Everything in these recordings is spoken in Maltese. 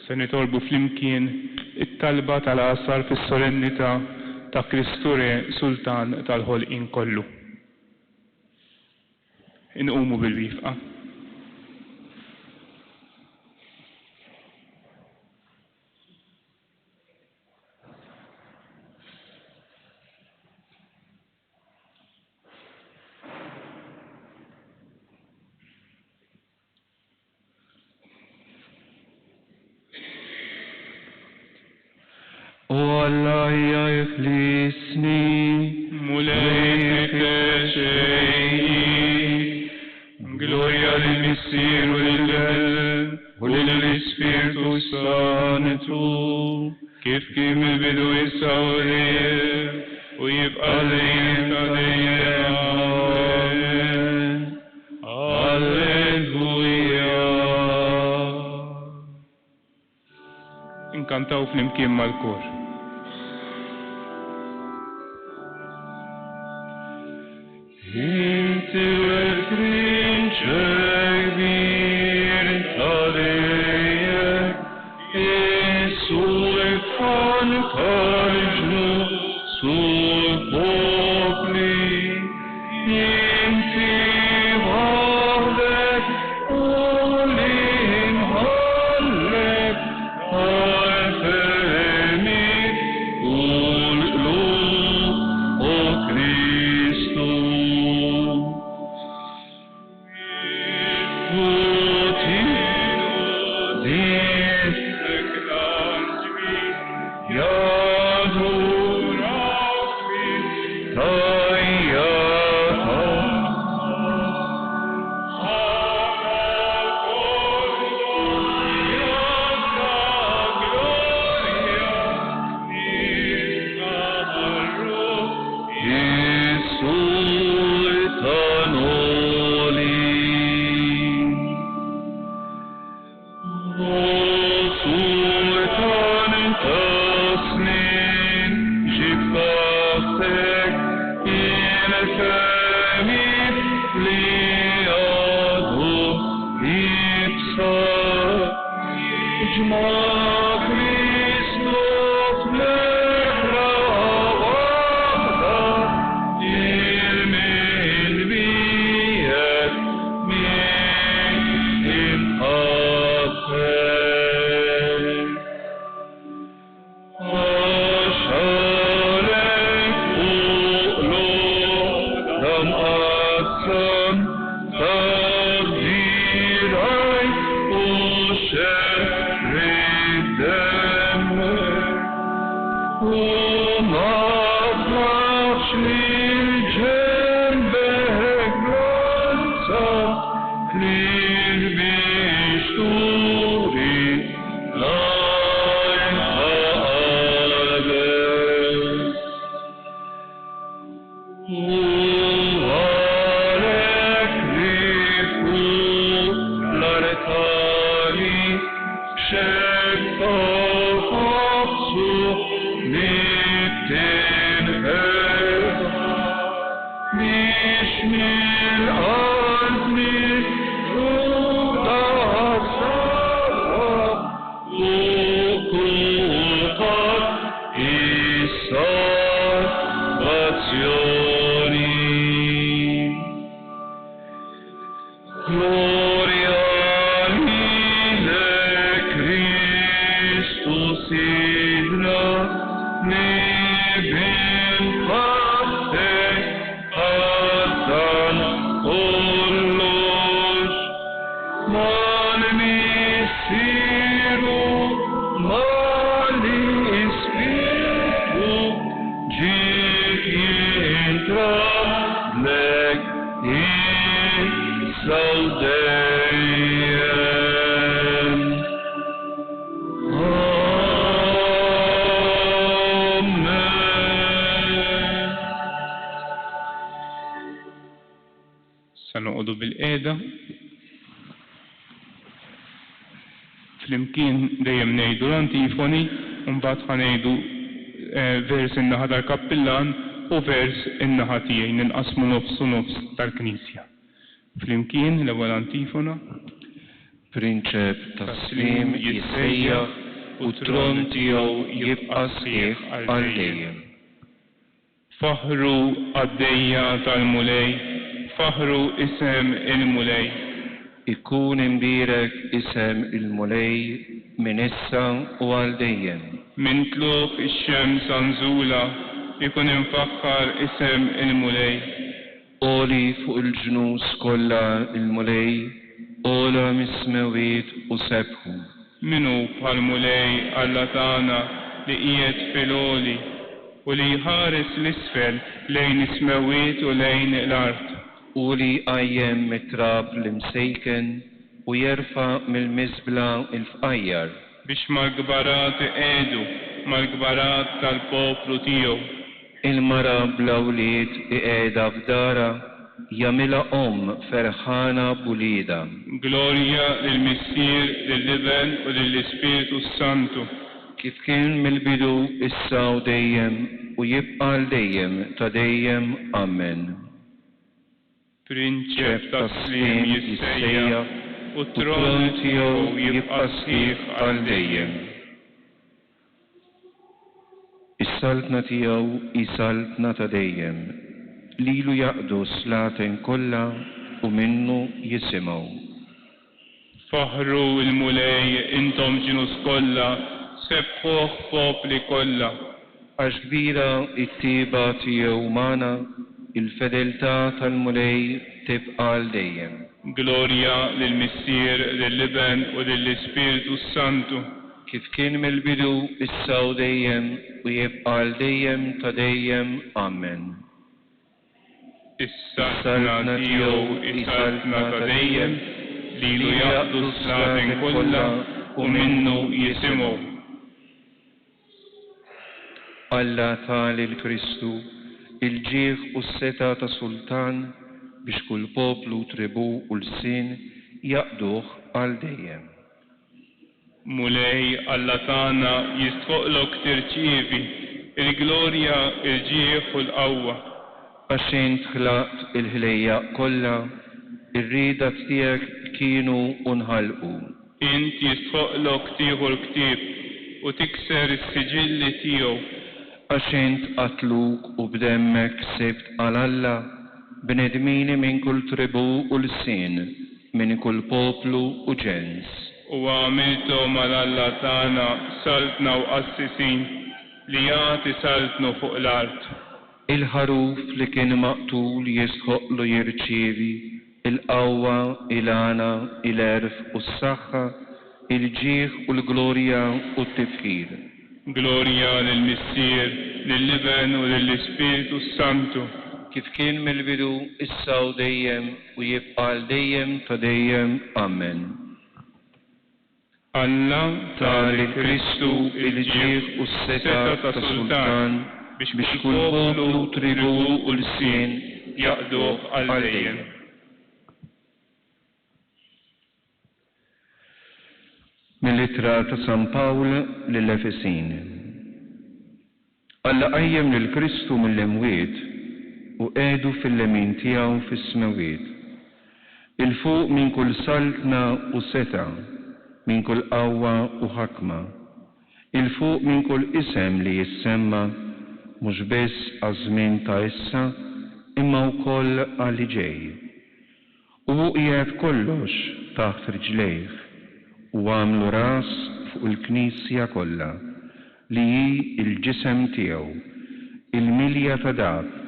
Se nitolbu flimkien it-talba tal-qasar fis-solennità ta' Kristu Re Sultan tal-ħolqien kollu. Inqumu bil-wifqa. O Allah jiflisni, mulejk xejni, gloria lil-Missier u lil-Ġen u lill-Ispirtu Santu, kif kien mill-bidu issa u dejjem u jibqa' dejjem ta' dejjem. Amen. Alleluja. Inkantaw flimkien mal-kor. Inti l-krinċek bir tadejek, Isul fan karġnu sul popli, Inti wahdek u l-inħallek għal-femi u l-qlub o Kristu. Sanoqodu bil-qeda. Flimkien dejjem ngħidu l-antifoni, mbagħad ħanejdu vers in-naħa tal-kappillan u vers in-naħa tiegħi ninqasmu nofs u nofs tal-Knisja. Flimkien l-ewwel antifona. Prinċep taslim jissejja u tron tiegħu jibqa' sħiħ għal dejjem. Faħru għaddejja tal-mulej, faħru isem il-mulej. Ikun imbirek isem il-mulej min issa u għal dejjem. Min tluq ix-xemsa nżula, ikun infaħħar isem il-mulej. Oli fuq il-ġnus kollha il-mulej, ola mis-smewiet u sebħu. Minu bħal-mulej Alla tagħna li qiegħed fil-għoli u li jħares l-isfel lejn is-smewiet u lejn l-art. U li qajjem mit-trab l-imsejken u jerfa' mill-miżbla il-fqajjar. Biex mal-gbarat iqedu, mal-gbarat tal-poplu tiegħu. Il-mara bl-awliet iqiegħda f'dara jagħmilha ferħana b'ulieda. Glorja lill-Missier, lill-Iben u lill-Ispiritu Santu. Kif kien mill-bidu issa u dejjem u jibqa' dejjem ta' dejjem. Amen. Prinċep taslim jissejja u tron tiegħu jibqa' sħiħ għal dejjem. Is-saltna tiegħu isaltna ta' dejjem. Lilu jaqdu slaten kollha u minnu jisimgħu. Faħru il-mulej intom ġinus kollha, sebħuh popli kollha. Għax kbira it-tieba tiegħu magħna, il-fedeltà tal-mulej tibqa' għal dejjem. Glorja lill-Missier, lill-Iben u lill-Ispiritu Santu. Kif kien mill-bidu issa u dejjem u jibqa' għal dejjem ta' dejjem. Amen. Is-saltna tiegħu is-saltna ta' dejjem, lilu jaqdu s-slatin kollha u minnu jisimgħu. Alla tali l-Kristu, il-ġieħ u s-seta ta' sultan biex kull poplu, tribu u l-sin jaqduh għal dejjem. Mulej Alla tagħna jistħoqlok tirċievi il-glorja, il-ġieħ u l-qawwa. Għax int ħlaqt il-ħlejja kollha, ir-rieda tiegħek kienu nħalqu. Int jistħoqlok tieħu l-ktieb u tikser is-siġilli tiegħu. Għax int qatluk u b'demmek sibt għal Alla bnedmini minn kull tribu u l-sin, minn kull poplu u ġens. U għamilthom għal Alla tagħna saltna u qassisin li jagħti saltnu fuq l-art. Il-ħaruf li kien maqtul jistħoqlu jirċievi il-qawwa, il-għana, il-erf u s-saħħa, il-ġieħ u l-glorja u t-tifħir. Glorja lill-Missier, lill-Iben u lill-Ispiritu Santu. Kif kien mill-bidu issa u dejjem u jibqa' għal dejjem ta' dejjem. Amen. Alla tali Kristu il-ġieħ u s-seta ta' sultan biex kull poplu, tribu u l-sin jaqduh għal dejjem. Mill-ittra ta' San Pawl lill-Efesin. Alla qajjem lil Kristu mill-imwiet u qiegħdu fil-lemin tiegħu fis-smawiet. Il-fuq minn kull saltna u seta, minn kull qawwa u ħakma. Il-fuq minn kull isem li jissemma mhux biss għaż-żmien ta' issa imma wkoll għal li ġej. U qiegħed kollox taħt riġlejh u għamlu ras fuq il-Knisja kollha li hi il-ġisem tiegħu, il-milja ta' dak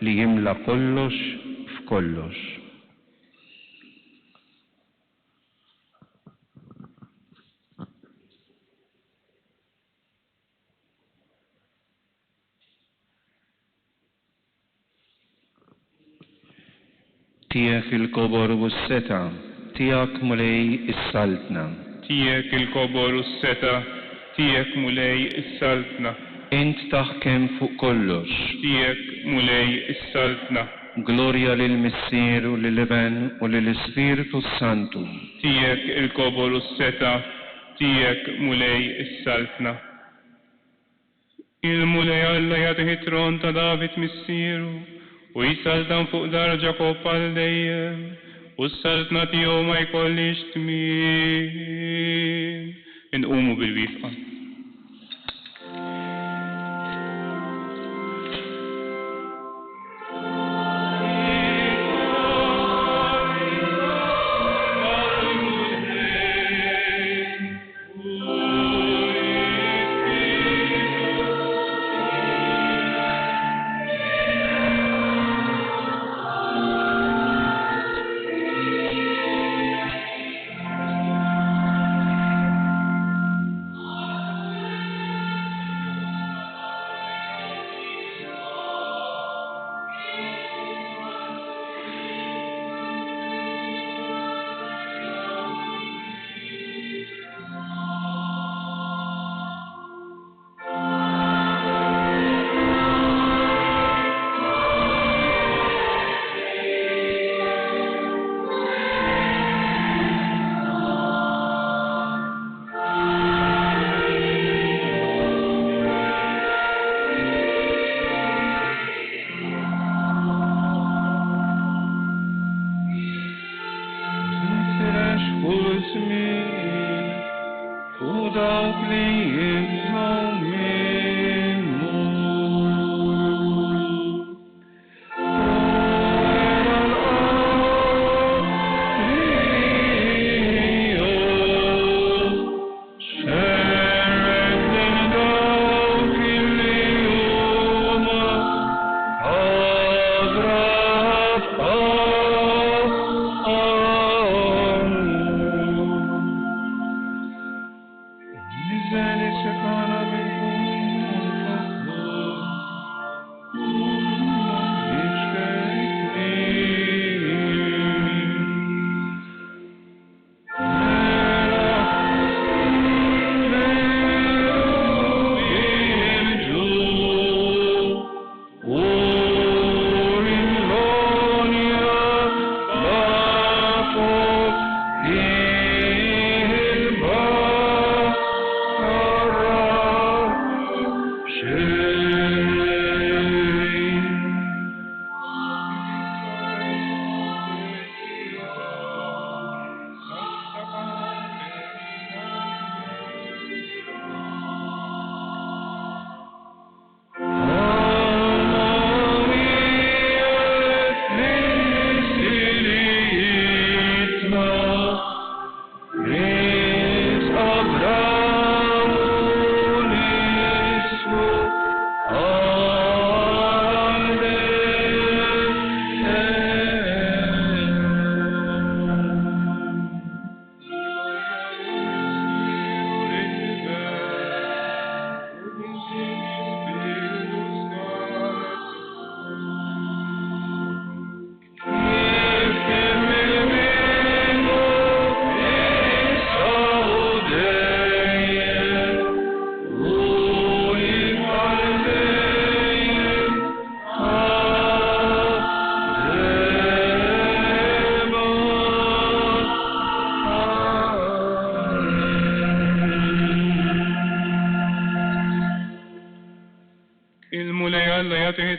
li jimla kollox f'kollox. Tiegħek il-kobor u s-seta, tiegħek mulej is-saltna. Tiegħek il-kobor u s-seta, tiegħek mulej is-saltna. Int taħkem fuq kollox. Tiegħek mulej is-saltna. Glorja lill-Missier u lill-Iben u lill-Ispiritu Santu. Tiegħek il-kobor u s-seta, tiegħek mulej is-saltna. Il-mulej Alla jagħtih it-tron ta' David missieru u jisaltan fuq dar Ġakob għal dejjem والسلطنة يوم ما يكونش تمين. نقوموا بالوفقة.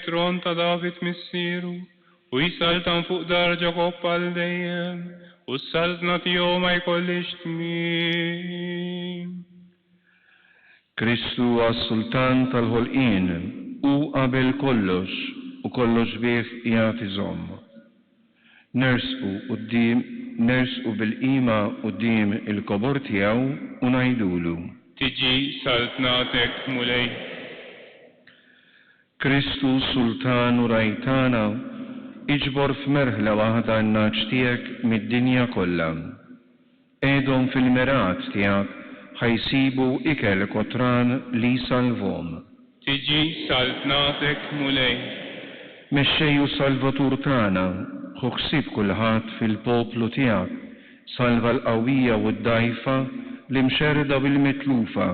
ترون تضافت مسيرو ويسالتن فوق درجة قبال ديم والسلطنة يوم ما يكونش تمين. Kristu għas-sultan tal-ħolqien u qabel kollox u kollox bih jagħti żomm. Nersqu bil-qima quddiem il-kobor tiegħu u ngħidulu. Tiġi saltnatek mulej. Kristu sultan u rajtana iġbor f'merħla waħda n-naġ tiegħek mid-dinja kollha. Edhom fil-merat tiegħek ħajsibu ikel kotran li salvom. Tiġi saltnatek mulej. Mexxejju salvatur tagħna, ħuħsib kulħadd fil-poplu tiegħek, salva l-qawwija u d-dajfa li mxerda bil-mitlufa,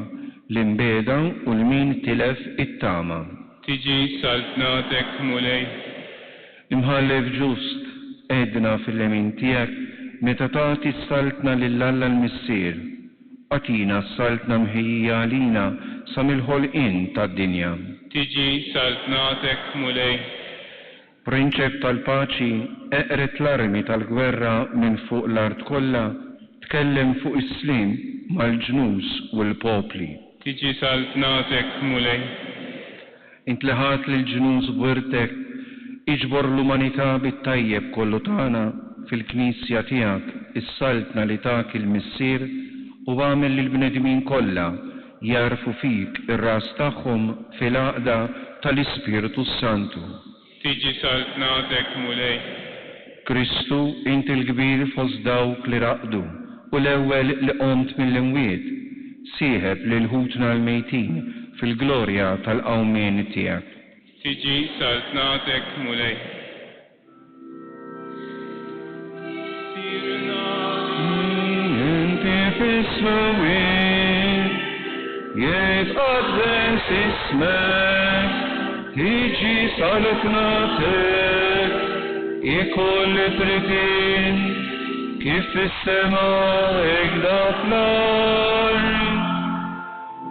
li mbeda u l-min tilef it-tama. Tiġi saltnatek mulej. Imħallef ġust, edna fil-lemin tiegħek meta tagħti s-saltna lill-Alla l-Missier. Atina s-saltna mħejja għalina sa mill-ħolqien tad-dinja. Tiġi saltnatek mulej. Prinċep tal-paċi, eqret l-armi tal-gwerra minn fuq l-art kollha, tkellem fuq is-slim mal-ġnus u l-popli. Tiġi saltnatek mulej. Intliħat lill-ġnus b'wirtek, iġbor l-umanità bit-tajjeb kollu tagħna fil-Knisja tiegħek is-saltna li tak il-missier u għamel lill-bnedmin kollha jarfu fik ir-ras tagħhom fil-għaqda tal-Ispiritu Santu. Tiġi saltnatek mulej. Kristu, inti l-kbir fost dawk li raqdu u l-ewwel li qomt mill-imwiet, sieħeb lil ħutna l-mejtin fil-glorja tal-qawmien tiegħek. Tiġi saltnatek mulej. Inti fis-smawiet jitqaddes ismek, tiġi saltnatek, ikoll tritin kif fis-sema hekk fl-ard.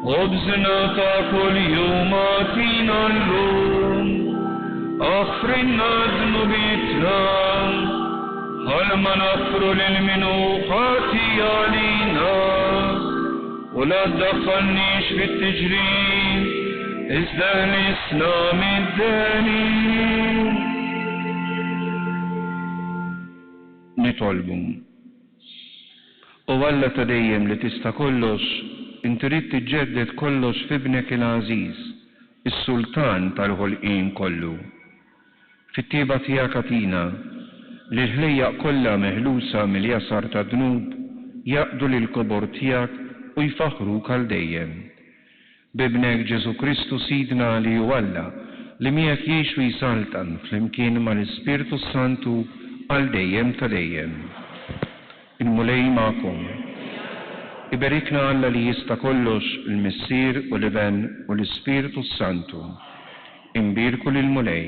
Obżna ta' kull jum għatina llum, aħfrinna d-nubitna, ħalma nafru lil-minu ħati għalina, u la ddaħħalniex fit-tiġrin, iżda nisna mid-deni. Nitolbu. U Alla ta' dejjem li tista' kollox, inti rid tiġġedded kollox f'ibnek il-Għażiż, is-Sultan tal-ħolqien kollu. Fit-tieba tiegħek atina li l-ħlejjaq kollha meħlusa mill-jasar ta' dnub jaqdu lill-kobor tiegħek u jfaħruk għal dejjem. Bibnek Ġesu Kristu Sidna li hu Alla li miegħek jgħixu jisaltan flimkien mal-Ispirtu Santu għal dejjem ta' dejjem. Il-mulej magħkom. Iberikna Alla li jista' kollox il-Missier u l-Iben u l-Ispirtu Santu. Imbirku lil-mulej.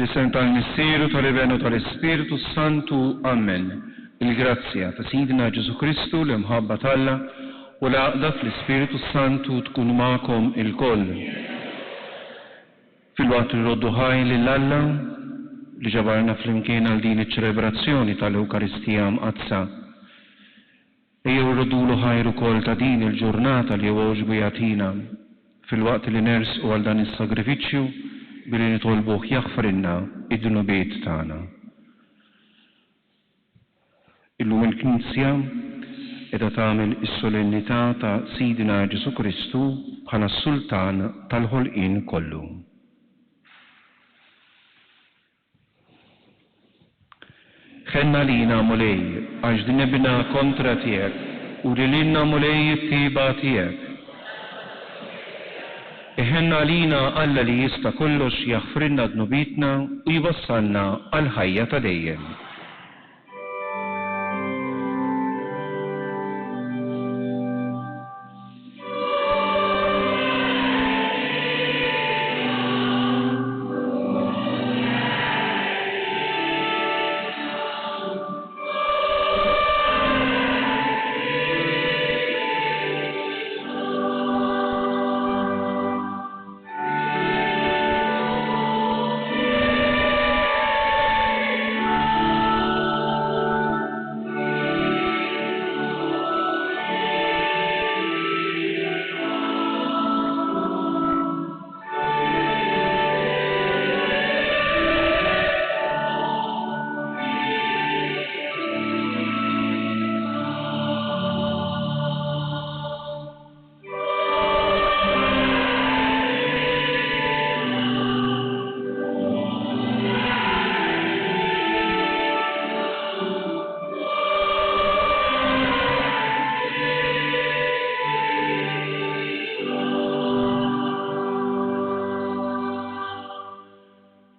Fl-isem tal-Misteru tal-Ibenu tal-Ispiritu Santu, Amen. Il-grazzja ta' Sidina Ġesu Kristu l-imħabba talla u l-għaqda fl-Ispiritu Santu tkun ma'kom il-koll. Fil-waqt il-roddu ħaj l-Alla li ġabarna fl-imkien għal din iċ-ċelebrazzjoni tal-Eukaristija mqazza. Ejjew rodulu ħajru kol ta' din il-ġurnata li għoġbu jatina fil-waqt li nersqu għal dan is-sagrifiċċju billi nitolbuh jaħfrinna id-dunubiet tagħna. Illum il-Knisja qiegħda tagħmel is-solennità ta' Sidina Ġesu Kristu bħala s-Sultan tal-ħolqien kollu. Ħenna lina mulej għax din ibna kontra tiegħek u rililna mulej it-tiba tiegħek. Iħenna lina Alla li jista' kollox jaħfrinna dnubitna u jwassalna għal ħajja ta' dejjem.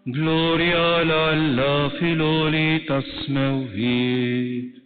Gloria alla filoli tasmewit.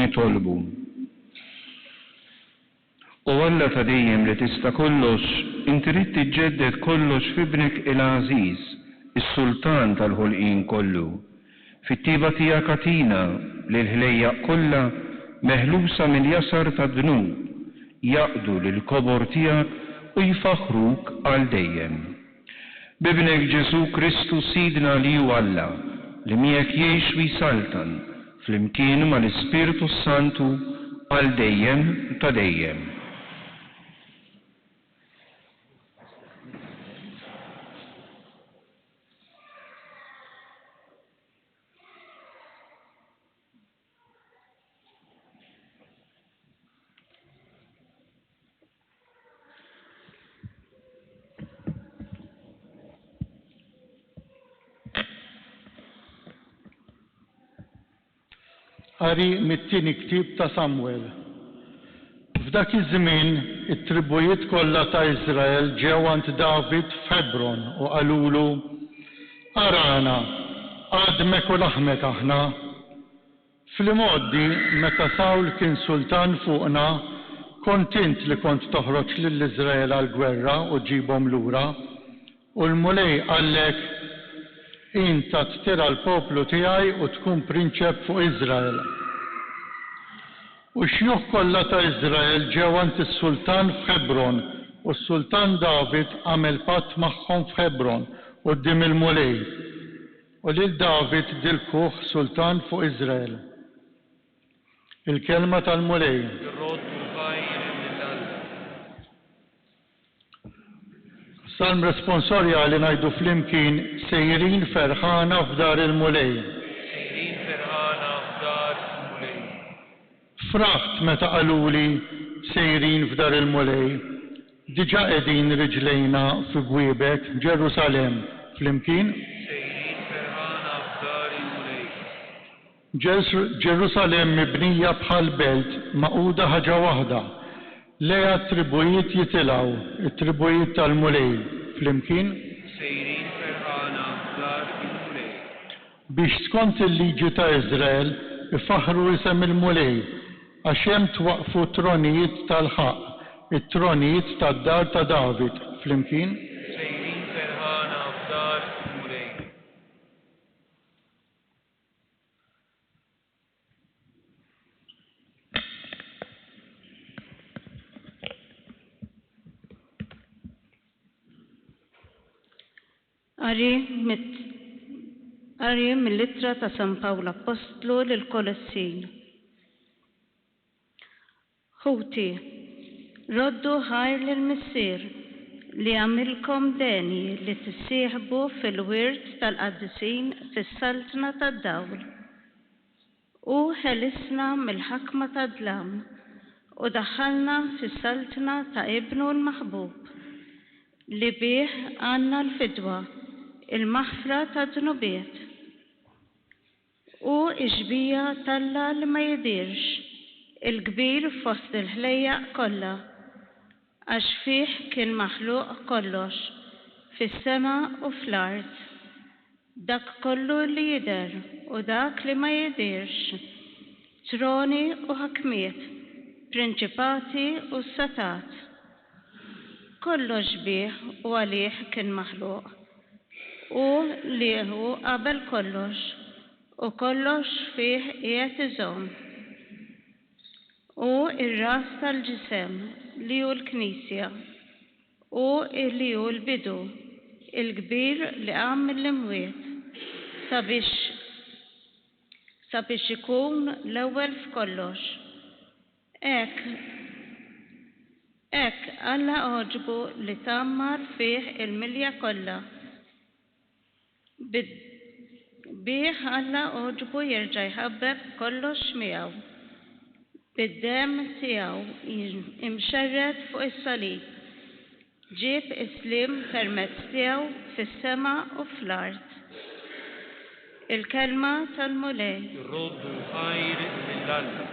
يطلبوا. وولا تديم لتستا كلش انت ريت تجدد كلش في ابنك العزيز السلطان تالهلقين كله في التيبة تياكتينا للهلية كلها مهلوسة من يسر تدنو يقضوا للكبر تياك ويفخروك على ديم بابنك جيسو كريستو سيدنا ليو الله لميك يشوي سلطان فلمكين مع الاسبيرتو السانتو على ديم تديم. قاري mit-tieni ktieb ta' Samwel. F'dak iż-żmien it-tribujiet kollha ta' Iżrael ġew għand David f'Hebron u qalulu: Arana, għadmek u laħmek aħna. Fl-imoddi meta Sawl kien sultan fuqna, kont int li kont toħroġ lill-Iżrael għall-gwerra u ġibhom lura, u l-mulej qallek inta tira l-poplu tiegħi u tkun prinċep fuq Iżrael. U xjuħ kollha ta' Iżrael ġew għand is-sultan f'Hebron u s-sultan David għamel patt magħhom f'Hebron quddiem il-mulej. U lil David dilkuh sultan fuq Iżrael. Il-kelma tal-mulej. Salm responsorjali ngħidu flimkien sejrin ferħana f'dar il-mulej. Sejrin ferħana f'dar il-mulej. Fraħt meta qaluli sejrin f'dar il-mulej. Diġà qegħdin riġlejna fi gwiebek Ġerusalemm flimkien. Sejrin ferħana f'dar il-mulej. Ġerusalemm mibnija bħal belt maquda ħaġa waħda. Leja tribujiet jitilgħu, it-tribujiet tal-mulej flimkien. Sejrin ferħana f'dar il-mulej. Biex skont il-liġi ta' Iżrael ifaħru isem il-mulej għax hemm twaqfu tronijiet tal-ħaq, it-tronijiet tad-dar ta' David flimkien. Sejrin ferħana f'dar il-mulej. Qari mill-Littra ta' San Pawla Apostlu lill-Kolossin. Ħuti, roddu ħajr lill-missier li għamilkom deni li tissieħbu fil-wirt tal-qaddisin fis-saltna tad-dawl. U ħelisna mill-ħakma tad-dlam u daħħalna fis-saltna ta' ibnu l-maħbub li bih għandna l-fidwa il-maħfra ta' dnubiet u iġbija talla li ma jidirx il-kbir fost il-ħlejjaq kollha għax fih kien maħluq kollox fis-sema u fl-art dak kollu li jidher u dak li ma jidirx troni u ħakmiet prinċipati u satat kollox bih u għalih kien maħluq u lieħu qabel kollox u kollox fih qiegħed iżomm. U ir-ras tal-ġisem li hu l-Knisja u li hu l-bidu, il-kbir li qam mill-imwiet sabiex ikun l-ewwel f'kollox. Hekk Alla oġbu li tammar fih il-milja kollha. Bih Alla oġbu jerġa' jħabbeb kollox miegħu. Bid-dem tiegħu imxerred fuq is-salib. Ġieb islim permezz tiegħu fis-sema u fl-art. Il-kelma tal-mulej. Roddu ħajr mill-Alla.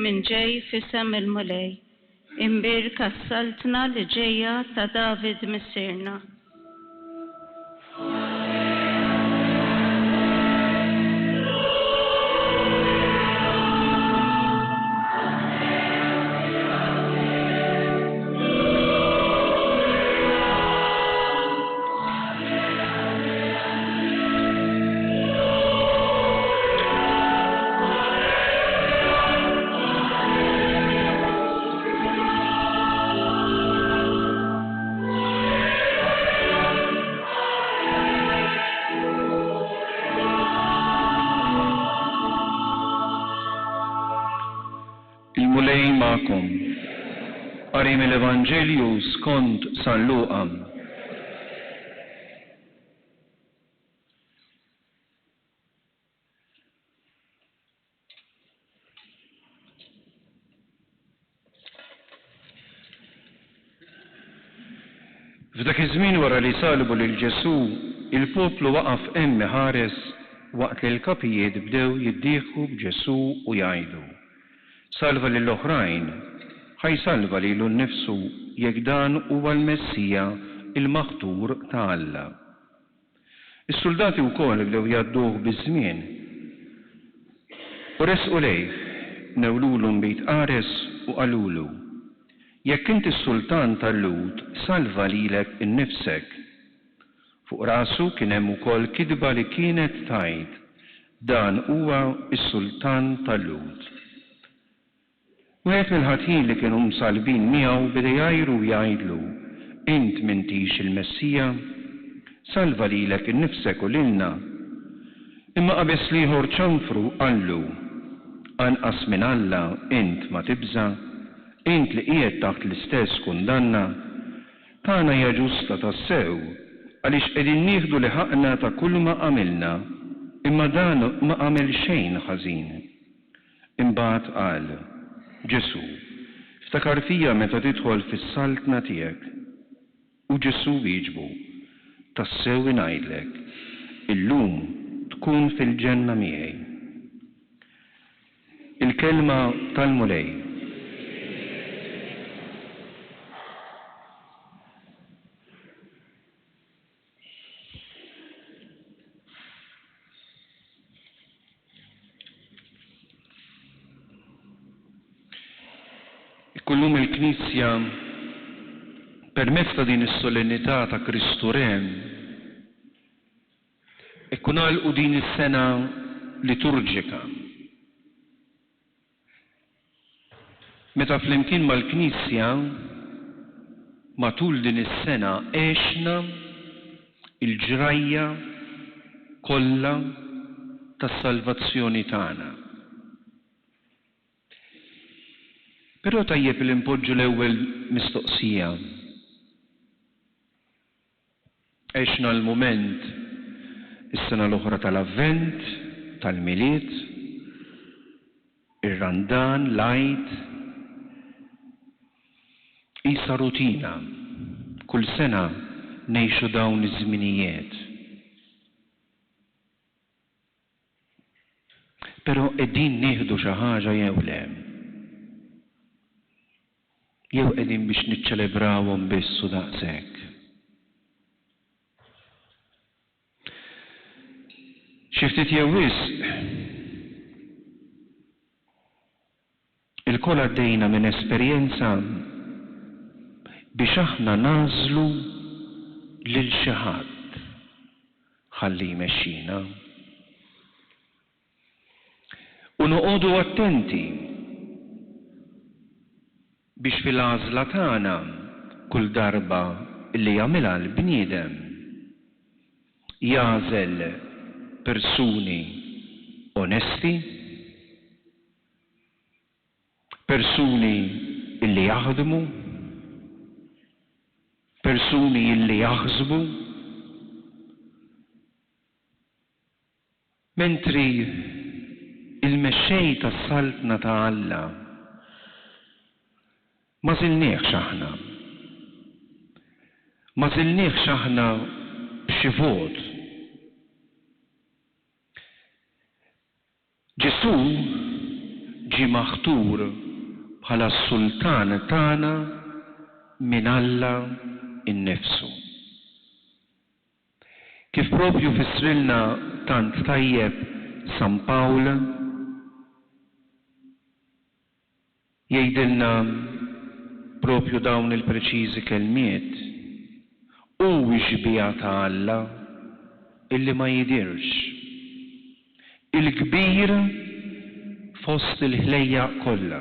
min ġej fisem il-mulej. Imbirka s-saltna li ġejja ta' David missirna. Il-mulej ma'kom. Qari mill-Evanġelju skont San Luqa. F'dak iż-żmien wara li salbu lil Ġesu, il-poplu waqaf hemm ħares waqt li l-kapijiet bdew jiddieħlu b'Ġesu u jgħidu: salva lill-oħrajn, ħajsalva lilu nnifsu jekk dan huwa l-Messija il-maħtur ta' Alla. Is-soldati wkoll bdew jgħadduh biż-żmien u resqu lejh, newlulu mbit qares u qalulu: jekk inti s-sultan tal-Lut, salva lilek innifsek. Fuq rasu kien hemm ukoll kidba li kienet tgħid: dan huwa s-sultan tal-Lut. Wieħed mill-ħatin li kienu msalbin miegħu beda jgħajru u jgħidlu: int m'intix il-Messija, salva lilek innifsek u lilna. Imma qabes ieħor ċanfru qallu: anqas minn Alla int ma tibża, int li qiegħed taħt l-istess kundanna, tagħna hija ġusta tassew għaliex qegħdin nieħdu li ħaqna ta' kull ma għamilna, imma dan ma għamel xejn ħażin. Imbagħad qal: Ġesu, ftakar fija meta tidħol fis-saltna tiegħek. U Ġesu wieġbu: tassew ngħidlek, illum tkun fil-ġenna miegħi. Il-kelma tal-mulej. Kullum il-Knisja permezz ta' din is-solennità ta' Kristu Re ikkun għalqu din is-sena liturġika. Meta flimkien mal-Knisja matul din is-sena għexna il-ġrajja kollha tas-salvazzjoni tagħna. Però tajjeb li npoġġu l-ewwel mistoqsija. Għexna l-mument is-sena l-oħra tal-Avvent, tal-Miliet, ir-Randan, l-Għid, isa rutina. Kull sena ngħixu dawn iż-żminijiet. Però qegħdin nieħdu xi ħaġa jew le. Jew qegħdin biex niċċelebrawhom biss u daqshekk. Xi ftit jew wisq il-kol għaddejna minn esperjenza biex aħna nażlu lil xi ħadd ħalli jmexxina. U noqogħdu attenti biex fil-għażla tagħna kull darba li jagħmilha l-bniedem jagħżel persuni onesti, persuni illi jaħdmu, persuni illi jaħsbu, mentri il-mexxej tas-saltna ta' Alla ma żilniex aħna. Ma żilniex aħna b'xi vot. Ġesu ġi maħtur bħala s-sultan tagħna minn Alla innifsu. Kif propju fissrilna tant tajjeb San Pawl jgħidilna propju dawn il-preċiżi kelmiet u ġbija ta' Alla illi ma jidirx, il-kbir fost il-ħlejja kollha.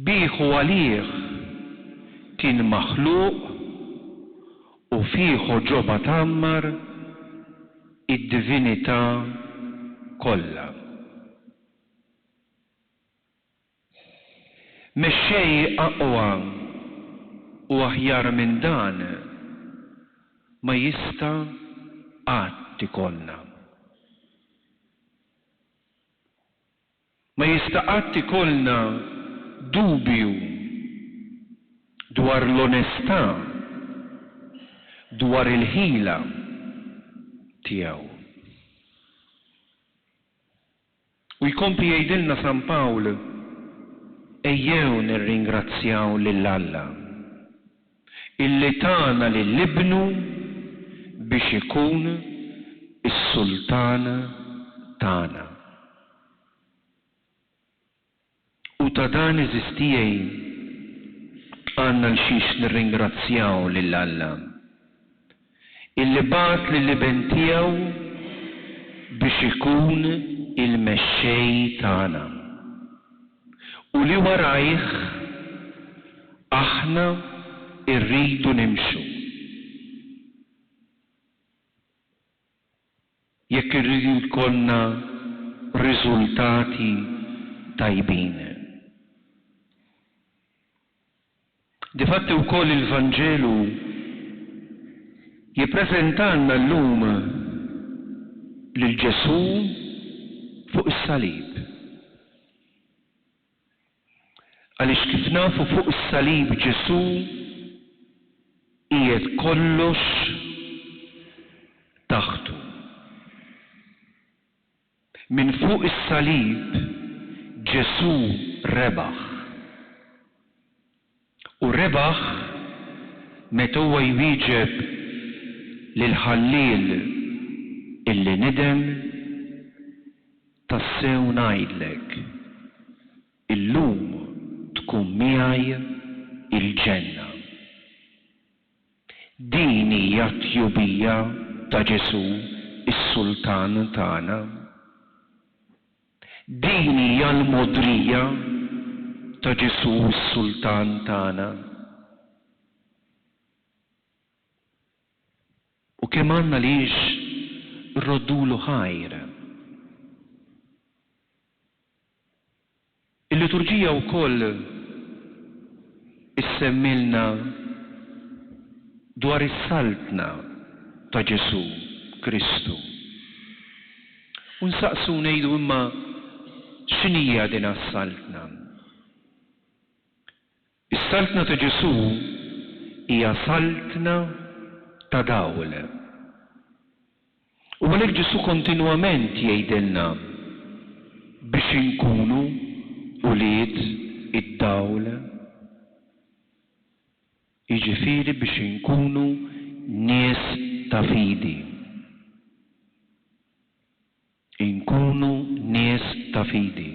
Bieħu għalih kien maħluq u fieħu ġoba tammar id-divinità kollha. Mexxej aqwa u aħjar minn dan ma jista' qatt ikollna. Ma jista' qatt ikollna dubju dwar l-onestà, dwar il-ħila tiegħu. U jkompli jgħidilna San Pawl, ejjew nirringrazzjaw lil Alla illi tana lill-Ibnu biex ikun is-sultan tagħna. U ta' dan eżistijaj għandna l-xiex nirringrazzjaw lil Alla illi bat lill-Iben tiegħu biex ikun il-mexxej tagħna. U li warajh aħna irridu nimxu. Jekk irridu jkollna riżultati tajbin. Difatti wkoll il-Vanġelu jippreżentanna llum lil Ġesu fuq is-salib. Għaliex kif nafu fuq is-salib Ġesu qiegħed kollox taħtu. Min fuq is-salib Ġesu rebaħ. U rebaħ meta huwa jwieġeb lil ħallil illi nidem tassew ngħidlek illum tkun miegħi il-ġenna. Din hija t-tjubija ta' Ġesu is-Sultan tagħna. Din hija l-modrija ta' Ġesu is-Sultan tagħna. U kemm għandna lix rroddulu ħajr. Il-liturġija wkoll issemmilna dwar is-saltna ta' Ġesu Kristu. U nsaqsu ngħidu imma x'inhija din as-saltna? Is-saltna ta' Ġesu hija saltna ta' dawl. U għalhekk Ġesu kontinwament jgħidilna biex inkunu ulied id-dawl. Jiġifieri biex inkunu nies ta' fidi. Inkunu nies ta' fidi.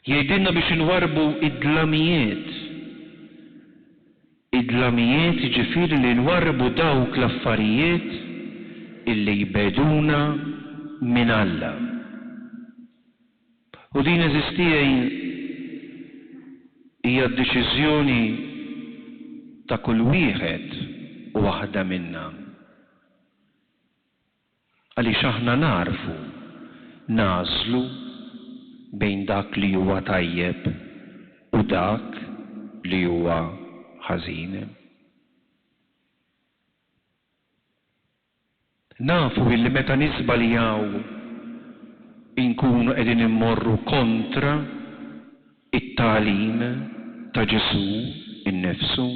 Jgħidilna biex inwarbu id-dlamijiet. Id-dlamijiet jiġifieri li nwarbu dawk l-affarijiet illi jbeduna minn Alla. U din eżistija hija d-deċiżjoni ta' kull wieħed u waħda minnha. Għaliex aħna narfu nażlu bejn dak li huwa tajjeb u dak li huwa ħażin. Nafu illi meta nisbaljaw inkunu qegħdin immorru kontra it-tagħlim ta' Ġesu innifsu.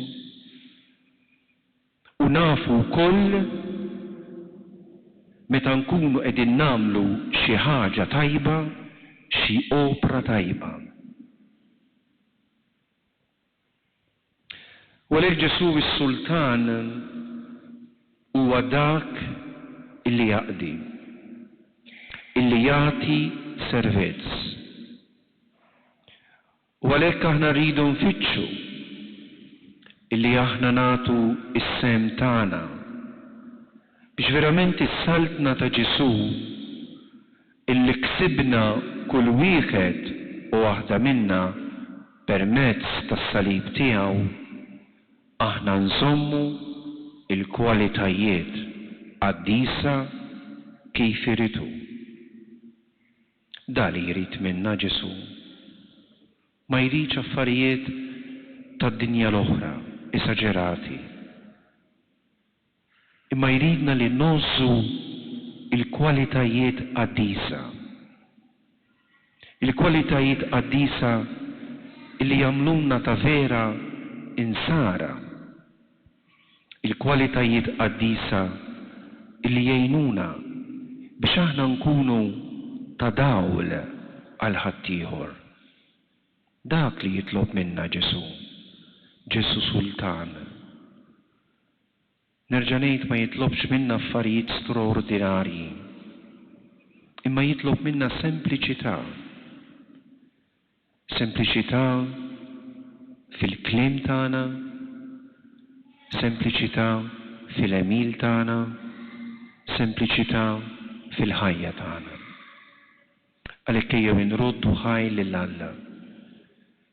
U nafu wkoll meta nkunu qegħdin nagħmlu xi ħaġa tajba, xi opra tajba. U għalhekk Ġesu is-Sultan huwa dak illi jaqdi, illi jagħti servizz. U għalhekk aħna rridu nfittxu illi aħna nagħtu is-sem tagħna biex verament is-saltna ta' Ġesu illi ksibna kull wieħed u waħda minna permezz tas-salib tiegħu aħna nżommu il-kwalitajiet għaddisa kif iridu. Dali jrid minna Ġesu. Ma jridx affarijiet tad-dinja l-oħra, esaġerati. Imma jridna li nozzu il-kwalitajiet għaddisa. Il-kwalitajiet għaddisa illi jagħmluna ta' vera insara. Il-kwalitajiet għaddisa illi jgħinuna biex aħna nkunu ta' dawl għal ħaddieħor. Dak li jitlob minna Ġesu, Ġesu Sultan. Nerġa' ngħid ma jitlobx minna affarijiet straordinarji, imma jitlob minna sempliċità. Sempliċità fil-kliem tagħna, sempliċità fil-emil tagħna, sempliċità fil-ħajja tagħna. Għalhekk ejjew inroddu ħaj lil Alla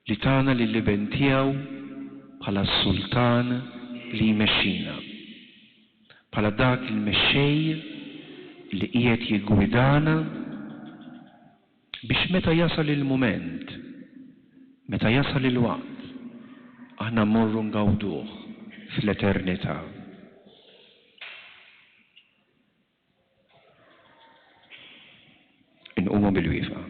li tagħna lill-liben tiegħu bħala s-Sultan li jmexxina, bħala dak il-mexxej li qiegħed jiggwidana biex meta jasal il-mument, meta jasal il-waqt, aħna mmorru ngawduh fl-eternità. Inqumu bil-wieqa.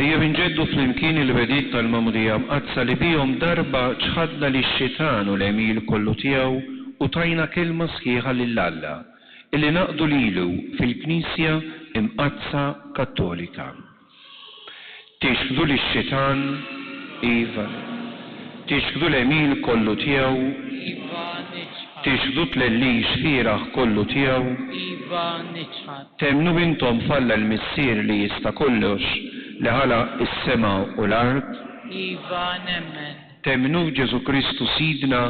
Ejjew inġeddu flimkien il-wedid tal-Magħmudija mqazza li bihom darba ċħadna lix-xitan u l-emil kollu tiegħu u tajna kelma sħiħa lill-Alla illi naqdu lilu fil-Knisja imqazza Kattolika. Tixħdu lix-xitan iva, tixħdu l-emil kollu tiegħu, tixħdu tlelli xfieraħ kollu tiegħu, temnu intom falla l-missier li jista' kollox li ħalaq is-sema u l-ard, temnu Ġesu Kristu Sidna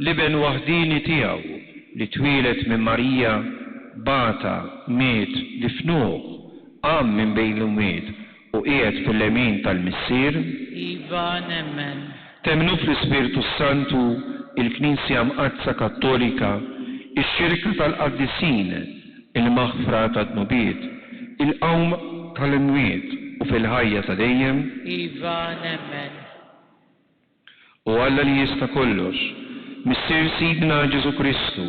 liben waħdini tiegħu li twilet minn Marija, bata, miet, difnuh, qam minn bejn l-ummiet u qiegħed fil-lemin tal-missier. Temnu fl-Ispiritu Santu il-Knisja mqazza Kattolika, ix-xirka tal-qaddisin, il-maħfra tad-nubiet, il-qawm tal-imwiet u fil-ħajja ta' dejjem. U Alla li jista' kollox, missier Sidna Ġesu Kristu,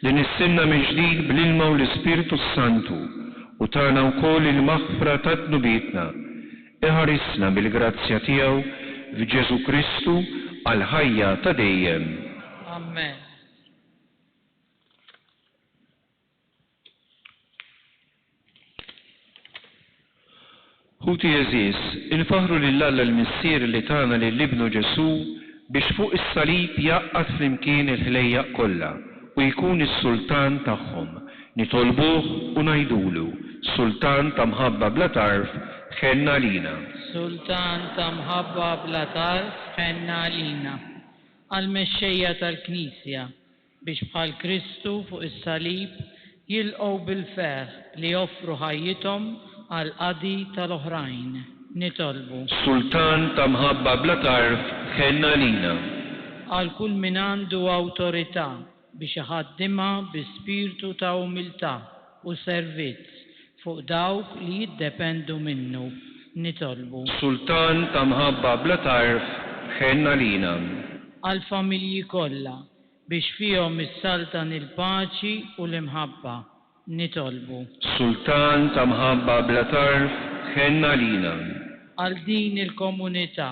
li nissinna mill-ġdid bl-ilma u l-Ispiritu Santu u tagħna wkoll il-maħfra tad-nubietna, iħarisna bil-grazzja tiegħu f'Ġesu Kristu għal ħajja ta' dejjem. Amen. Ħuti eżis, il-faħru lill-Alla l-missier li tagħna lill-Ibnu Ġesu biex fuq is-salib jaqqad flimkien il-ħlejjaq kollha u jkun is-Sultan tagħhom. Nitolbuh u ngħidulu, Sultan ta' mħabba bla tarf, ħenna lina. Sultan ta' mħabba bla tarf, ħenna lina. Għal-mexxejja tal-Knisja biex bħal Kristu fuq is-salib jilqgħu bil-ferħ li joffru ħajjithom għal-qadi tal-oħrajn. Nitolbu. Sultan ta' mħabba bla tarf, ħenna lina. Għal kull min għandu awtorità biex iħaddimha bi spiritu ta' umiltà u servizz fuq dawk li jiddependu minnu. Nitolbu. Sultan ta' mħabba bla tarf, ħenna lina. Għal-familji kollha biex fihom issaltan il-paċi u l-imħabba. Nitolbu. Sultan ta' mħabba bla tarf, ħenna lina. Għal din il-komunità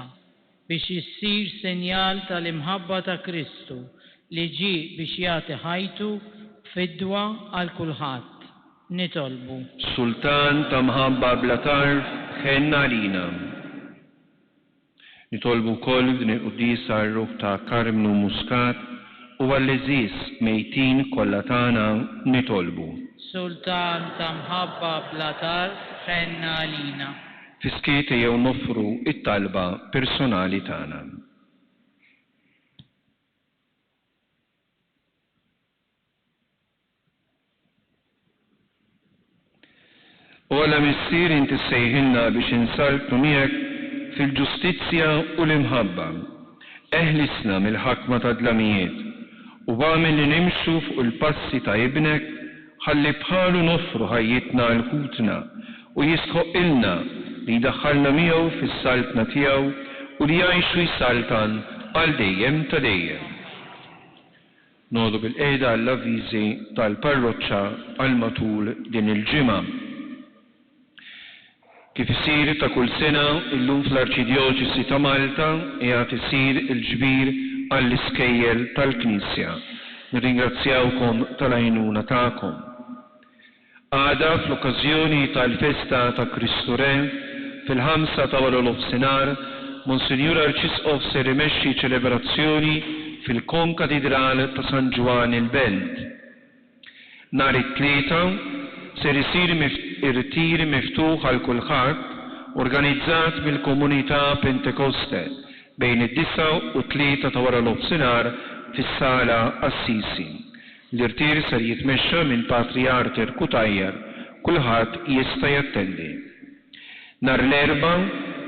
biex issir sinjal tal-imħabba ta' Kristu li ġi biex jagħti ħajtu fidwa għal kulħadd. Nitolbu. Sultan ta' mħabba bla tarf ħenna għalina. Nitolbu wkoll din il-qudiesa r-ruħ ta' Karmnu Muscat u għall-eżis mejtin kollha tagħna nitolbu. Sultan ta' mħabba bla tarf ħenna għalina. Fiskieti jew nofru it-talba personali tagħna. U għala missier inti sejħilna biex insaltu miegħek fil-ġustizzja u l-imħabba. Eħlisna mill-ħakma ta' dlamijiet u għamil li nimxu fuq il-passi ta' ibnek ħalli bħalu nofru ħajjitna l-kutna u jistħoqilna li daħħalna miegħu fis-saltna tiegħu u li jgħixu jsaltan għal dejjem ta' dejjem. Nodu bil-qeda għall-avviżi tal-parroċċa għal matul din il-ġimgħa. Kif isir ta' kull sena illum fl-Arċidjoċesi ta' Malta qiegħed isir il-ġbir għall-iskejjel tal-Knisja. Nirringrazzjawkom tal-għajnuna tagħkom. Għada fl-okkażjoni tal-festa ta' Kristu Re fil-5 ta' wara l-ofsinhar Monsinjur Arċisqof ser imexxi ċelebrazzjoni fil-Konkatedral ta' San Ġwan il-Belt. Nhar it-tlieta ser isir irtir miftuħ għal kulħadd organizzat mill-Komunità Pentekoste bejn id-9 u 3 ta' wara l-ofsinhar fis-Sala Assisi. L-irtir ser jitmexxa minn Patriarker Kutajjar, kulħadd jista' jattendi. Nhar l-erba'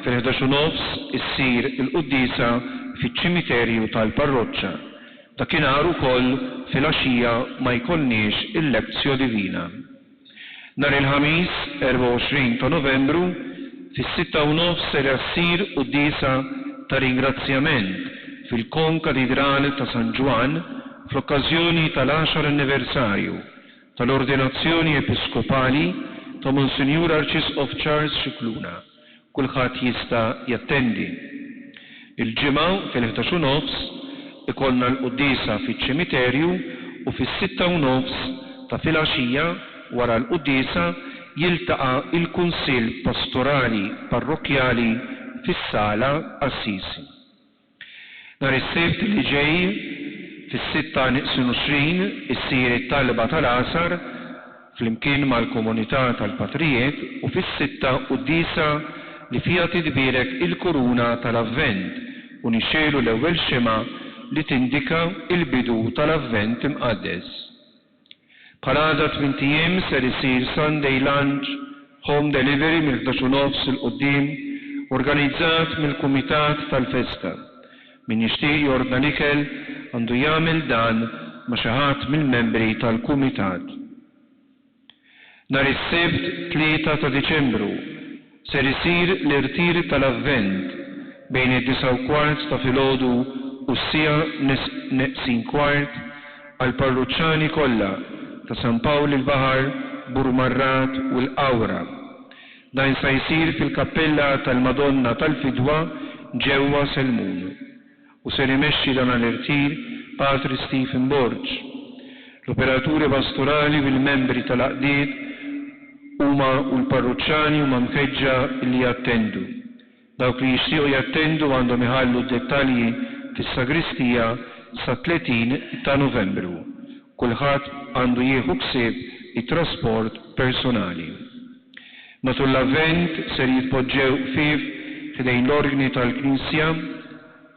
fil-11 issir il-qudiesa fiċ-ċimiterju tal-parroċċa. Dakinhar ukoll fil-għaxija ma jkollniex il-lezzjo divina. Nhar il-ħamis 24 ta' Novembru fis-6:30 ser issir qudiesa ta' ringrazzjament fil-Konkatedral ta' San Ġwan fl-okkażjoni tal-10 anniversarju tal-ordinazzjoni episkopali ta' Monsinjur Arċisqof Charles Xikluna. Kulħadd jista' jattendi. Il-ġimgħa fil-11:30 ikollna l-qudiesa fiċ-ċimiterju u fis-6:30 ta' filgħaxija wara l-qudiesa jiltaqa' il-Kunsill Pastorali Parrokkjali fis-Sala Assisi. Nhar is-Sibt li ġej fis-6:20 issir it-talba tal-għasar flimkien mal-komunità tal-Patrijiet u fis-6 qudiesa li fiha tidbirek il-kuruna tal-Avvent u nixxielu l-ewwel xema li tindika il-bidu tal-Avvent imqaddes. Bħalada 8 ijiem ser isir Sunday Lunch Home Delivery mill-11:30 il-qudiem organizzat mill-Kumitat tal-Festa. Min jixtieq jordna l-ikel għandu jagħmel dan ma' xi ħadd mill-membri tal-Kumitat. Nhar is-Sibt 3 ta' Diċembru ser isir l-irtir tal-Avvent bejn id-9:15 ta' filgħodu u s-9:45 għall parruċċani kollha ta' San Pawl il-Baħar, Burmarrat u l-Awra. Dan se jsir fil-Kappella tal-Madonna tal-Fidwa ġewwa Selmun. U ser imexxi dan l-irtir Patri Stephen Borġ. L-operaturi pastorali u l-membri tal-Aqdiet huma u l-parruċċani huma mkeġġa li jattendu. Dawk li jixtiequ jattendu għandhom iħallu d-dettalji fis-sagristija sa 30 ta' Novembru. Kulħadd għandu jieħu ħsieb it-trasport personali. Matul l-Avvent ser jitpoġġew ħfief ħdejn l-organi tal-Knisja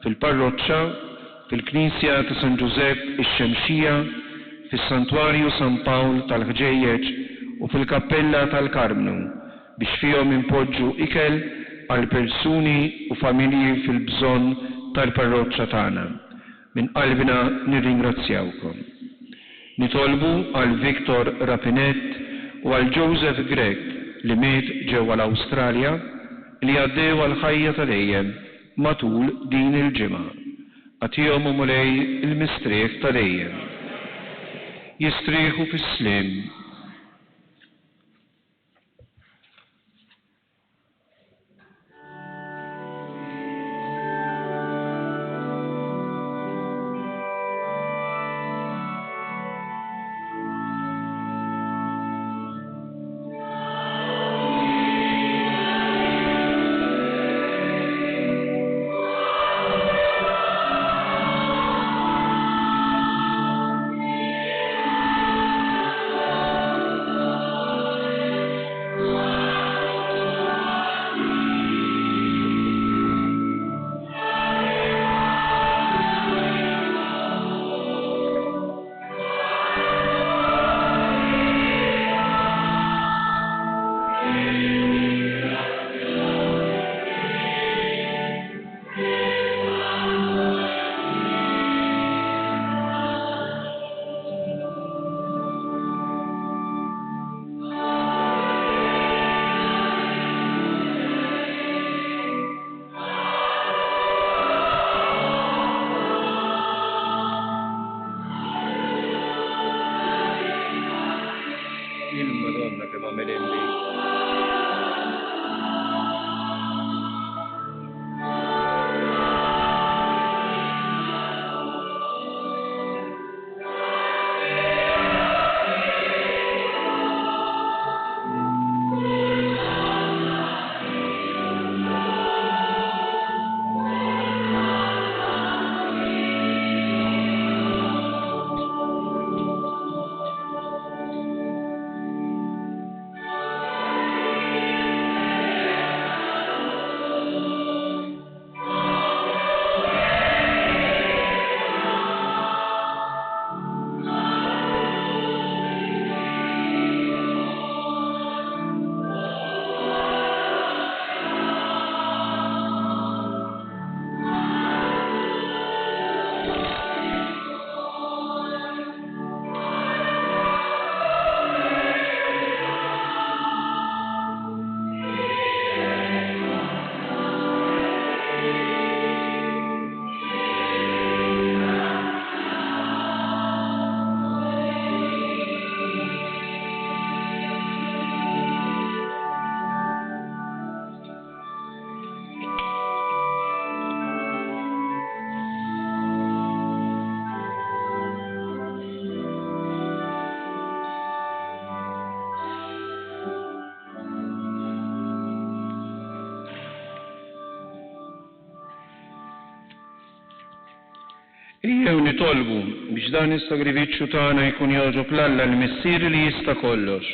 fil-parroċċa, fil-Knisja ta' San Giuseppe ix-Xemxija, fis-Santwarju San Pawl tal-Ħġejjeġ u fil-Kappella tal-Karmnu biex fihom impoġġu ikel għal persuni u familji fil-bżonn tal-parroċċa tagħna. Min qalbna nirringrazzjawkom. Nitolbu għal Victor Rapinet u għal Joseph Gregg li miet ġewwa l-Awstralja li għaddew għal ħajja ta' dejjem matul din il-ġimgħa. Għatihom mulej il-mistrieħ ta' dejjem. Jistrieħu fis-sliem. Ejjew nitolbu biex dan is-sagrifiċċju tagħna jkun jogħġob l-Alla l-Missier li jista' kollox.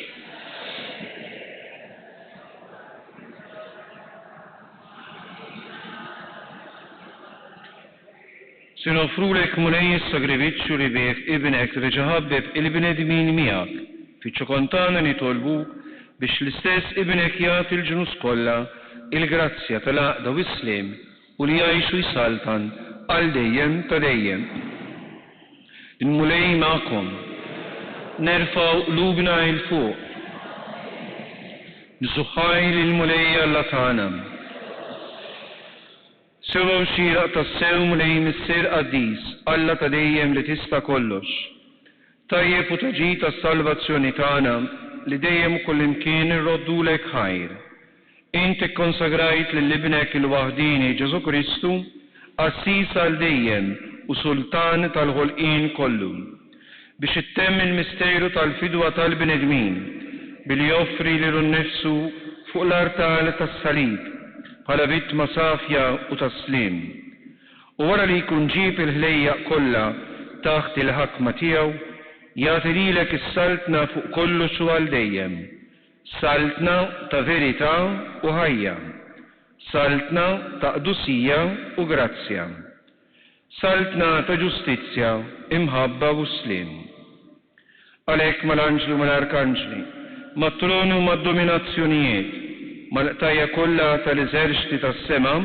Se nofrulek mulej is-sagrifiċċju li bih ibnek reġa' ħabbeb il-bnedmin miegħek. Fiċ-ċokontana nitolbuk biex l-istess ibnek jagħti l-ġnus kollha il-grazzja tal-għaqda u s-sliem u li jgħixu jsaltan għal dejjem ta' dejjem. Il-mulej magħkom, nerfgħu qlubna il fuq. Nsuħħaj lill-mulej Alla tagħna. Sewa u xieraq tas-sew mulej Missier Qaddis, Alla ta' dejjem li tista' kollox. Tajjeb u taġid tas-salvazzjoni tagħna li dejjem kullimkien irroddulek ħajr. Inti kkonsagrajt lill-ibnek il-waħdini Ġesu Kristu Assis għal dejjem u sultan tal-ħolqien kollu biex ittemm il-misteru tal-fidwa tal-bnedmin billi joffri lilu nnifsu fuq l-artal tas-salib bħala vittma safja u taslim. U wara li jkun ġieb il-ħlejjaq kollha taħt il-ħakma tiegħu jagħti lilek is-saltna fuq kollox u għal dejjem. Saltna ta' verità u ħajja. Saltna ta' qdusija u grazzja. Saltna ta' ġustizzja, imħabba u slim. Għalhekk mal-anġlu mal-arkanġli, mat-tronu u mad-dominazzjonijiet, mal-qtajja kollha tal-eżerċiti tas-sema,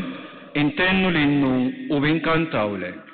intennu l-innu u binkantawlek.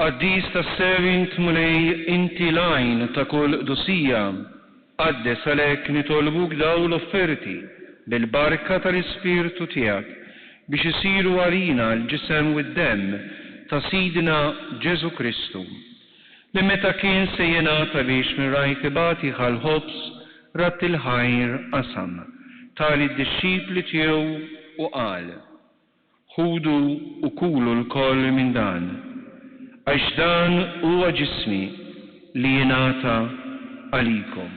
Qaddis tas-sewint mulej inti lajn ta' kull qdusija, qaddes għalhekk nitolbuk dawn l-offerti bil-barka tal-Ispirtu tiegħek biex isiru għalina l-ġisem u d-demm ta' Sidna Ġesu Kristu li meta kien se jingħata biex minn rajtibati ħal-ħobs rat il-ħajr qasam tali d-disċipli tiegħu u qal: ħudu u kulu l-koll minn dan għax dan huwa ġismi li jingħata għalikom.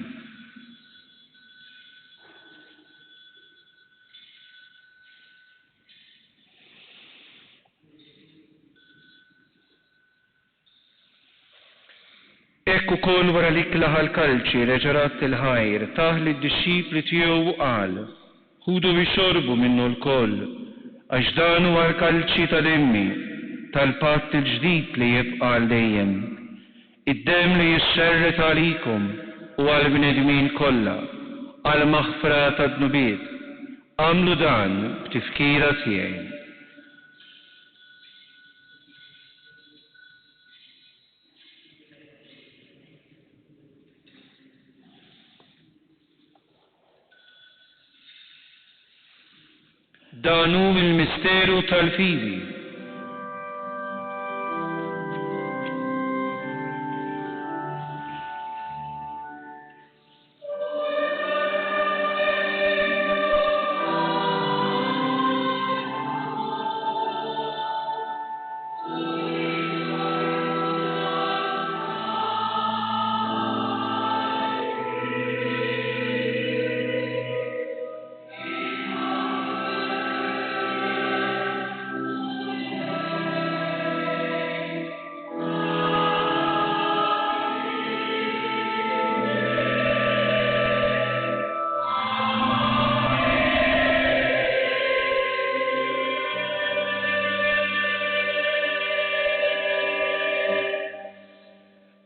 Hekk ukoll wara li klaħa l-kalċi reġa' rat il-ħajr taħ lid-disċipli tiegħu u qal: ħudu bixorbu minnu l-koll għax dan huwa l-kalċi ta' demmi tal-patt il-ġdid li jibqa' għal dejjem. Id-demm li jixxerret għalikom u għall-bnedmin kollha għal maħfra tad-dnubiet. Għamlu dan b'tifkira tiegħi. Danu il-misteru tal-fidi.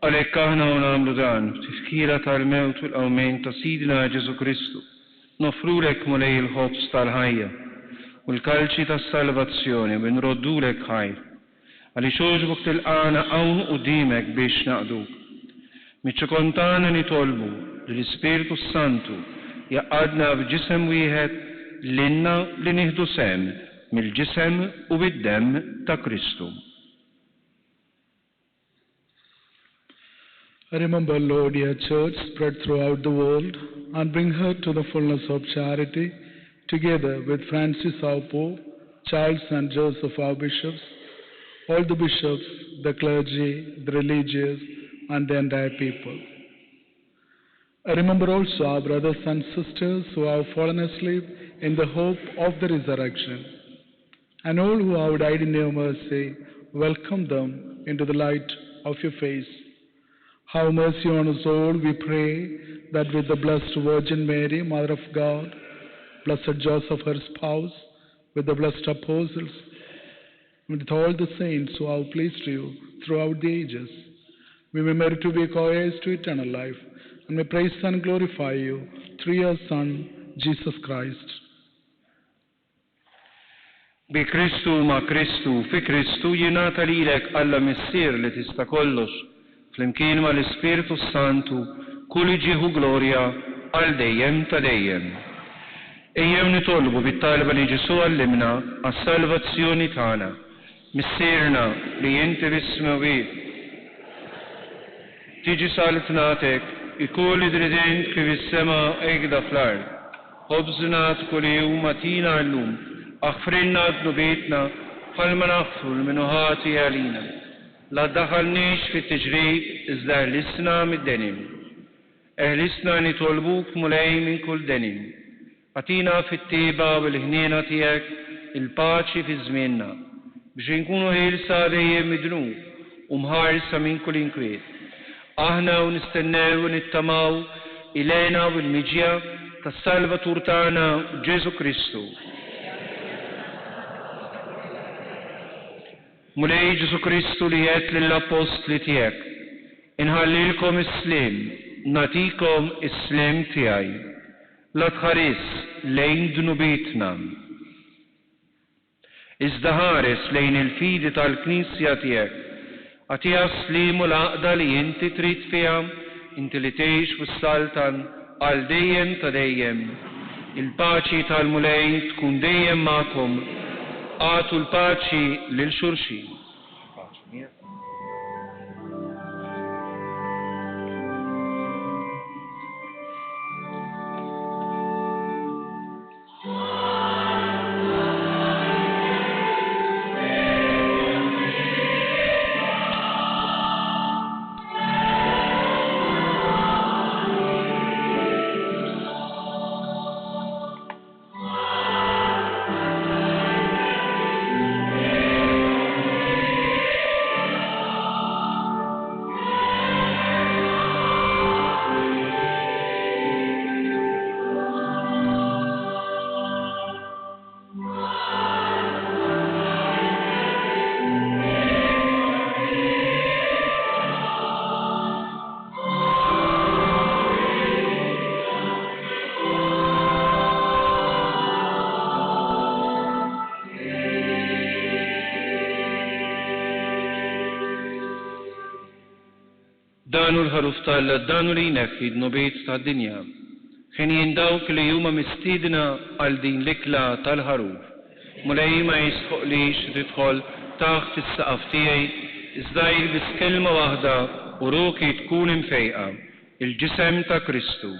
Għalhekk aħna u nagħmlu dan f'tifkira tal-mewt u l-qawmien ta' Sidina Ġesu Kristu, nofrulek mulej il-ħobs tal-ħajja u l-kalċi tas-salvazzjoni u nroddulek ħajr, għaliex għoġbok tilqana hawn quddiemek biex naqduk. Miċ-ċokontana nitolbu li l-Ispiritu Santu jaqgħadna f'ġisem wieħed lilna li nieħdu sehem mill-ġisem u bid-demm ta' Kristu. Remember, Lord, your church spread throughout the world and bring her to the fullness of charity, together with Francis our Pope, Charles and Joseph our bishops, all the bishops, the clergy, the religious, and the entire people. Remember also our brothers and sisters who have fallen asleep in the hope of the resurrection, and all who have died in your mercy, welcome them into the light of your face. Have mercy on us all, we pray, that with the Blessed Virgin Mary, Mother of God, Blessed Joseph, her spouse, with the blessed apostles, and with all the saints who have pleased you throughout the ages, we may merit to be co-heirs to eternal life, and may praise and glorify you through your Son, Jesus Christ. Bi Kristu ma Kristu, fi Kristu jingħata lilek Alla missier li tista' kollox, flimkien ma l-Ispiritu Santu, kull ġieħu glorja għal dejjem ta' dejjem. Ejjew nitolbu bit-talba li Ġesu għallimna għas-salvazzjoni tagħna, missierna li inti bis-smawiet tiġi saltnatek, ikolli drident kif is-sema hekk fl-ard. Ħobżnat kull jum atina llum, aħfrilna dnubietna bħalma naħfru l-minuħati għalina. La daħalniex fit-tiġrib iżda ħlisna mid-denim. Eħlisna nitolbuk mulej minn kull denim. Atina fit-tieba u l-ħniena tiegħek il-paċi fi żmienna biex inkunu ħielsa dejjem midnub u mħarsa minn kull inkwiet. Aħna u nistennew u nittamaw ilena u l-miġja tas-Salvatur tagħna Ġesu Kristu. Mulej Ġesu Kristu li jgħid lill-apostli tiegħek, inħallilkom is-slim, natikom is-slim tiegħi, la tħares lejn dnubietna. Iżda ħares lejn il-fidi tal-Knisja tiegħek, għatiha slim u l-għaqda li inti trid fiha, inti li tgħix fis-saltan għal dejjem ta' dejjem. Il-paċi tal-mulej tkun dejjem magħkom. Għatu l-paċi lil xulxin. Danu l-ħaruf tal-danu li jnekki d-nubiet tad-dinja, ħin jindawk li huma mistiedna għal din l-ikla tal-ħaruf, مولاي ما يسحقليش تدخل تحت السقف تيعي ازاي يلبس كلمة واحدة وروحي تكون مفيقة الجسم تا كريستو.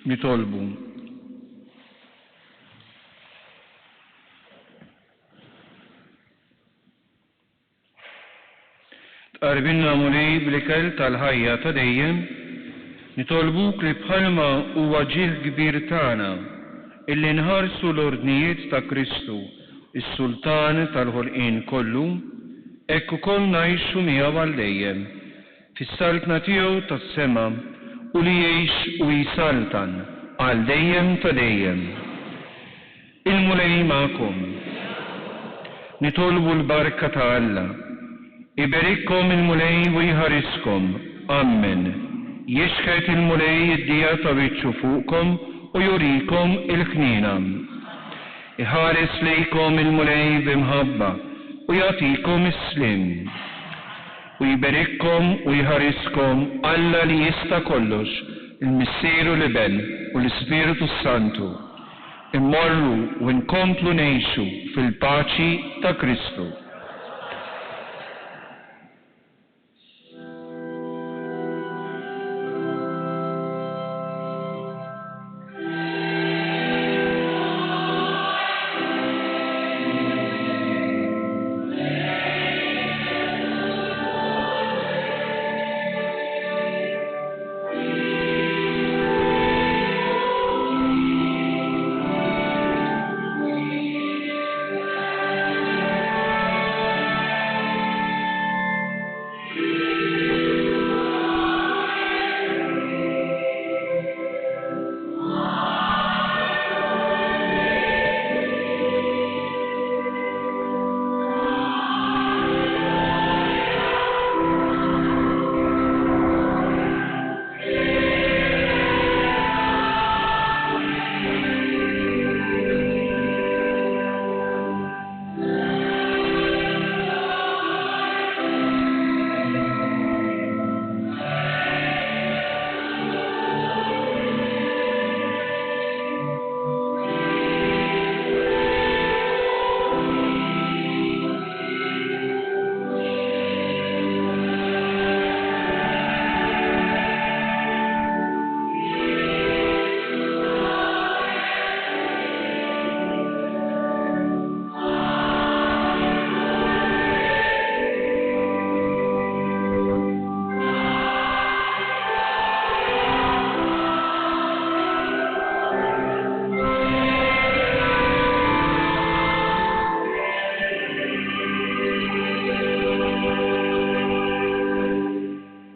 nitolbu. Tqarbilna mulej bl-ikel tal-ħajja ta' dejjem, nitolbuk li bħalma huwa ġieħ kbir tagħna illi nħarsu l-ordnijiet ta' Kristu, is-Sultan tal-ħolqien kollu, hekk ukoll ngħixu miegħu għal dejjem, fis-saltna tiegħu tas-sema u li jgħix u jisaltan għal dejjem ta' dejjem. Il-mulej magħkom. Nitolbu l-barka ta' Alla. Iberikkom il-mulej u jħariskom. Amen. Jixħet il-mulej id-dija ta' wiċċu fuqkom u jurikom il-knina. Iħares lejkom il-mulej bimħabba u jagħtikom is-slim. U jiberikkom u jħariskom Alla li jista' kollox, il-Missieru l-Iben u l-Ispiritu Santu. Immorru u nkomplu ngħixu fil-paċi ta' Kristu.